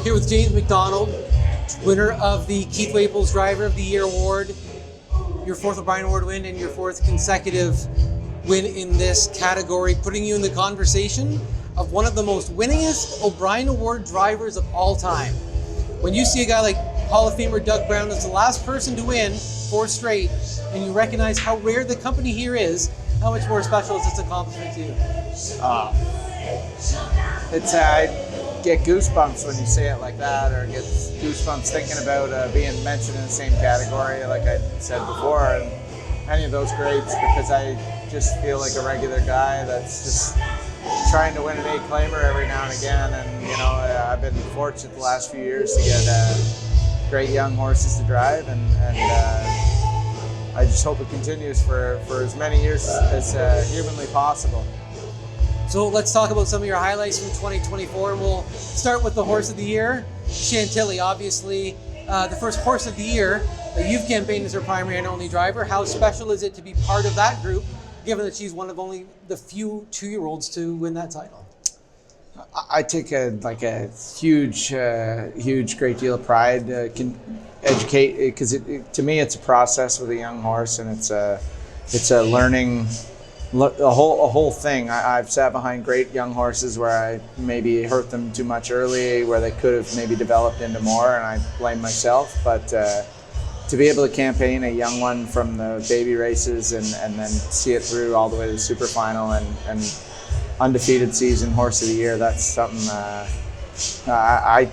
Here with James MacDonald, winner of the Keith Waples Driver of the Year award, your fourth O'Brien Award win and your fourth consecutive win in this category, putting you in the conversation of one of the most winningest O'Brien Award drivers of all time. When you see a guy like Hall of Famer Doug Brown that's the last person to win 4 straight, and you recognize how rare the company here is, how much more special is this accomplishment to you? I get goosebumps when you say it like that, or get goosebumps thinking about being mentioned in the same category, like I said before, and any of those greats, because I just feel like a regular guy that's just trying to win an 8-claimer every now and again. And you know, I've been fortunate the last few years to get great young horses to drive, and I just hope it continues for as many years as humanly possible. So let's talk about some of your highlights from 2024, and we'll start with the Horse of the Year, Chantilly. Obviously, the first Horse of the Year that you've campaigned as her primary and only driver. How special is it to be part of that group, given that she's one of only the few 2-year-olds to win that title? I take a huge great deal of pride. Can educate, because to me it's a process with a young horse, and it's a learning. A whole thing. I've sat behind great young horses where I maybe hurt them too much early, where they could have maybe developed into more, and I blame myself. But to be able to campaign a young one from the baby races and then see it through all the way to the super final and undefeated season, Horse of the Year, that's something I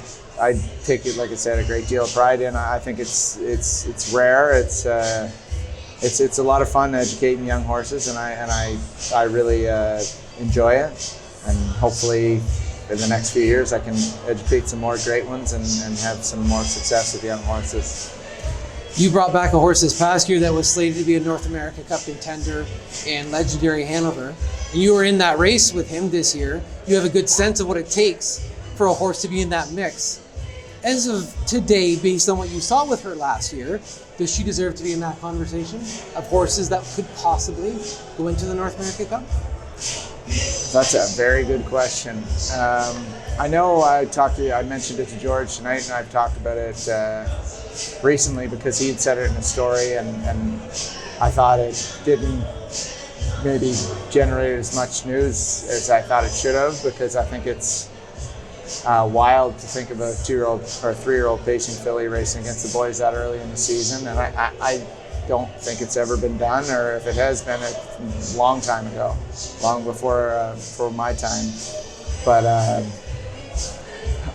take it, like I said, a great deal of pride in. I think it's rare. It's a lot of fun educating young horses, and I really enjoy it. And hopefully in the next few years I can educate some more great ones and have some more success with young horses. You brought back a horse this past year that was slated to be a North America Cup contender and Legendary Hanover. And you were in that race with him this year. You have a good sense of what it takes for a horse to be in that mix. As of today, based on what you saw with her last year, does she deserve to be in that conversation of horses that could possibly go into the North America Cup? That's a very good question. I know I mentioned it to George tonight, and I've talked about it recently because he had said it in a story, and I thought it didn't maybe generate as much news as I thought it should have, because I think it's wild to think of a 2-year-old or 3-year-old pacing filly racing against the boys that early in the season, and I don't think it's ever been done, or if it has been, a long time ago, long before my time. But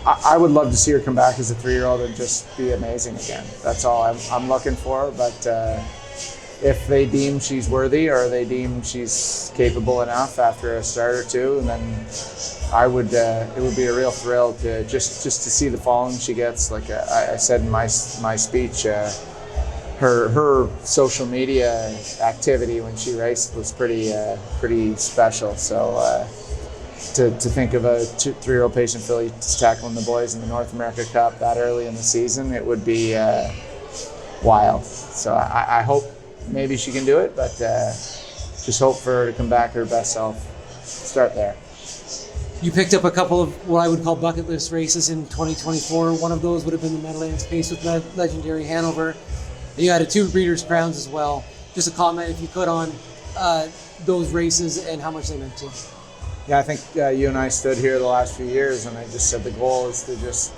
I would love to see her come back as a 3-year-old and just be amazing again. That's all I'm looking for. But if they deem she's worthy, or they deem she's capable enough after a start or two, and then it would be a real thrill to just to see the following she gets. Like I said in my speech, her social media activity when she raced was pretty special. So to think of a 3-year-old patient filly tackling the boys in the North America Cup that early in the season, it would be wild. So I hope maybe she can do it, but just hope for her to come back her best self. Start there. You picked up a couple of what I would call bucket list races in 2024. One of those would have been the Meadowlands Pace with Legendary Hanover. And you had 2 Breeders' Crowns as well. Just a comment, if you could, on those races and how much they meant to you. Yeah, I think you and I stood here the last few years, and I just said the goal is to just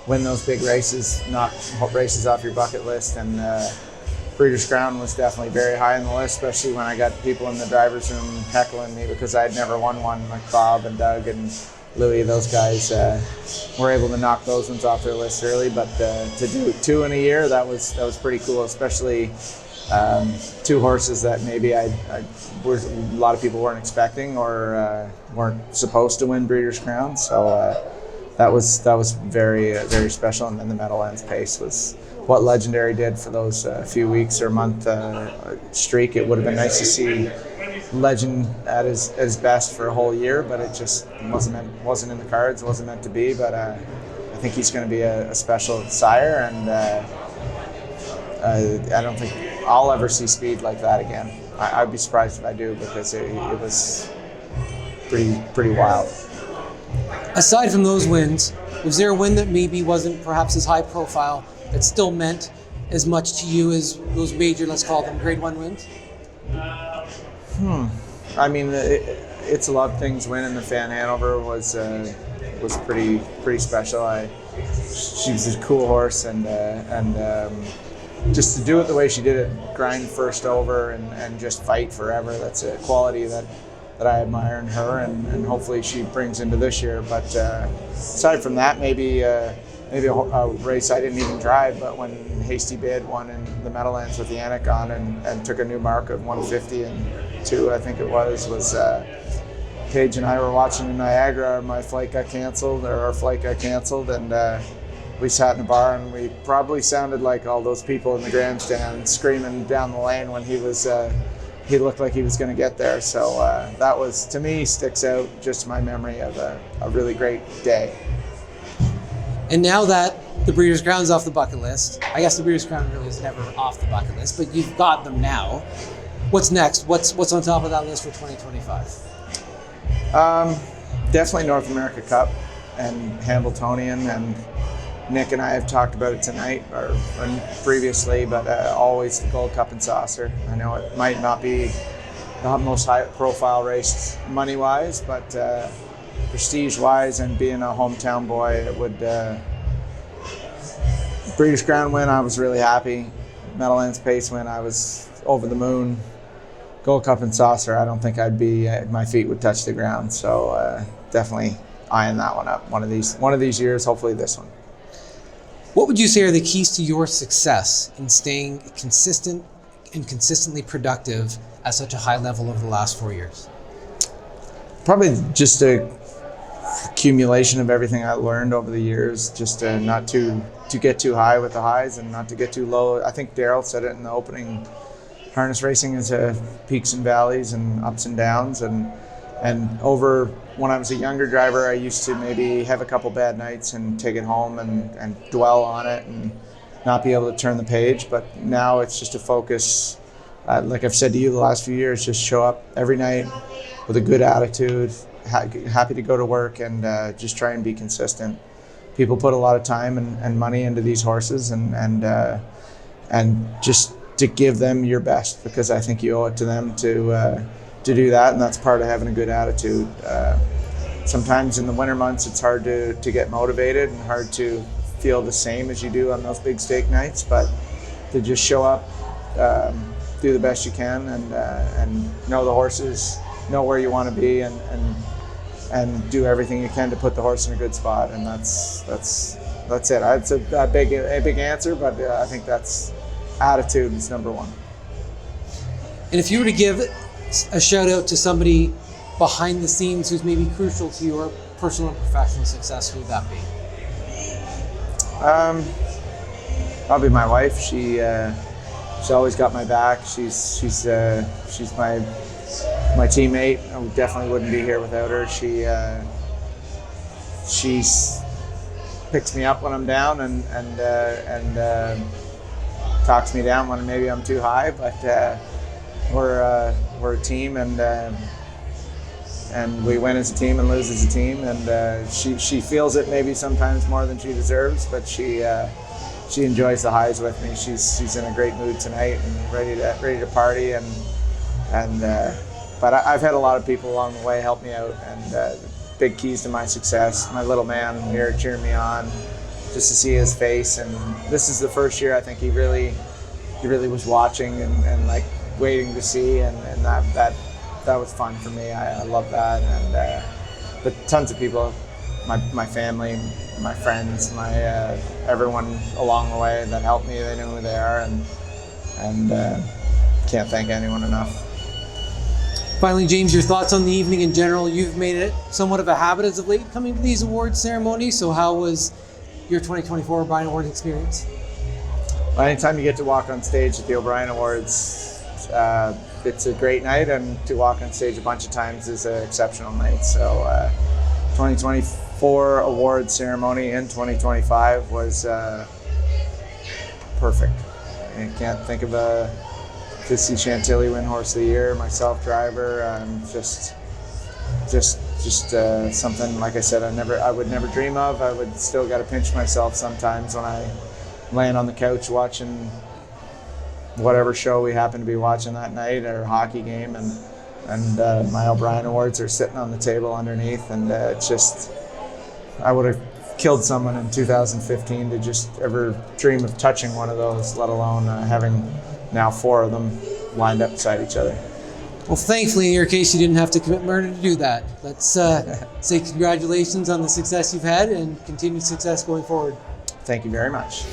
win those big races, knock races off your bucket list. And Breeders' Crown was definitely very high on the list, especially when I got people in the driver's room heckling me because I had never won one, like Bob and Doug and Louis. Those guys were able to knock those ones off their list early, but to do 2 in a year, that was pretty cool, especially 2 horses that maybe a lot of people weren't expecting or weren't supposed to win Breeders' Crown. So that was very very special. And then the Meadowlands Pace was what Legendary did for those few weeks or month streak. It would have been nice to see Legend at his best for a whole year, but it just wasn't in the cards. It wasn't meant to be. But I think he's going to be a special sire, and I don't think I'll ever see speed like that again. I'd be surprised if I do, because it was pretty wild. Aside from those wins, Was there a win that maybe wasn't perhaps as high profile that still meant as much to you as those major, let's call them Grade 1 wins? I mean, It's a Lot of Things win in the Fan Hanover was pretty special. She was a cool horse, and just to do it the way she did it, grind first over and just fight forever. That's a quality that I admire in her, and hopefully she brings into this year. But aside from that, maybe a race I didn't even drive, but when Hasty Bid won in the Meadowlands with Yannick on and took a new mark of 150-2, I think it was Paige and I were watching in Niagara. Our flight got canceled, and we sat in a bar, and we probably sounded like all those people in the grandstand screaming down the lane when he looked like he was going to get there. So that was, to me, sticks out, just my memory of a really great day. And now that the Breeders' Crown's off the bucket list, I guess the Breeders' Crown really is never off the bucket list, but you've got them now. What's next? What's on top of that list for 2025? Definitely North America Cup and Hambletonian, and Nick and I have talked about it tonight or previously, but always the Gold Cup and Saucer. I know it might not be the most high-profile race money-wise, but prestige-wise and being a hometown boy, it would. Breeders' Crown win, I was really happy. Meadowlands Pace win, I was over the moon. Gold Cup and Saucer, I don't think I'd be. My feet would touch the ground. So definitely eyeing that one up. One of these years, hopefully this one. What would you say are the keys to your success in staying consistent and consistently productive at such a high level over the last 4 years? Probably just a accumulation of everything I learned over the years. Just not to get too high with the highs and not to get too low. I think Daryl said it in the opening. Harness racing is peaks and valleys and ups and downs, and over when I was a younger driver, I used to maybe have a couple bad nights and take it home and dwell on it and not be able to turn the page. But now it's just a focus. Like I've said to you the last few years, just show up every night with a good attitude, happy to go to work, and just try and be consistent. People put a lot of time and money into these horses, and just to give them your best, because I think you owe it to them to do that, and that's part of having a good attitude. Sometimes in the winter months it's hard to get motivated and hard to feel the same as you do on those big stake nights, but to just show up, do the best you can, and know the horses, know where you want to be, and do everything you can to put the horse in a good spot, and that's it. It's a big answer, but I think that's attitude is number one. And if you were to give a shout out to somebody behind the scenes who's maybe crucial to your personal and professional success, who would that be? Probably my wife. She's always got my back. She's my teammate. I definitely wouldn't be here without her. She picks me up when I'm down and talks me down when maybe I'm too high. But we're a team, and we win as a team and lose as a team. And she feels it maybe sometimes more than she deserves, but she enjoys the highs with me. She's in a great mood tonight and ready to party. But I've had a lot of people along the way help me out, and big keys to my success. My little man here cheering me on, just to see his face. And this is the first year I think he really was watching and like waiting to see, and that was fun for me. I love that. And but tons of people, my family, my friends, everyone along the way that helped me. They know who they are, and can't thank anyone enough. Finally, James, your thoughts on the evening in general. You've made it somewhat of a habit as of late coming to these awards ceremonies. So how was your 2024 O'Brien Awards experience? Well, anytime you get to walk on stage at the O'Brien Awards, it's a great night, and to walk on stage a bunch of times is an exceptional night. So 2024 awards ceremony in 2025 was perfect. I can't think of to see Chantilly win Horse of the Year, myself driver, just just something, like I said, I would never dream of. I would still got to pinch myself sometimes when I laying on the couch watching whatever show we happen to be watching that night, or hockey game, and my O'Brien Awards are sitting on the table underneath, and it's just, I would have killed someone in 2015 to just ever dream of touching one of those, let alone having now 4 of them lined up beside each other. Well, thankfully, in your case, you didn't have to commit murder to do that. Let's say congratulations on the success you've had and continued success going forward. Thank you very much.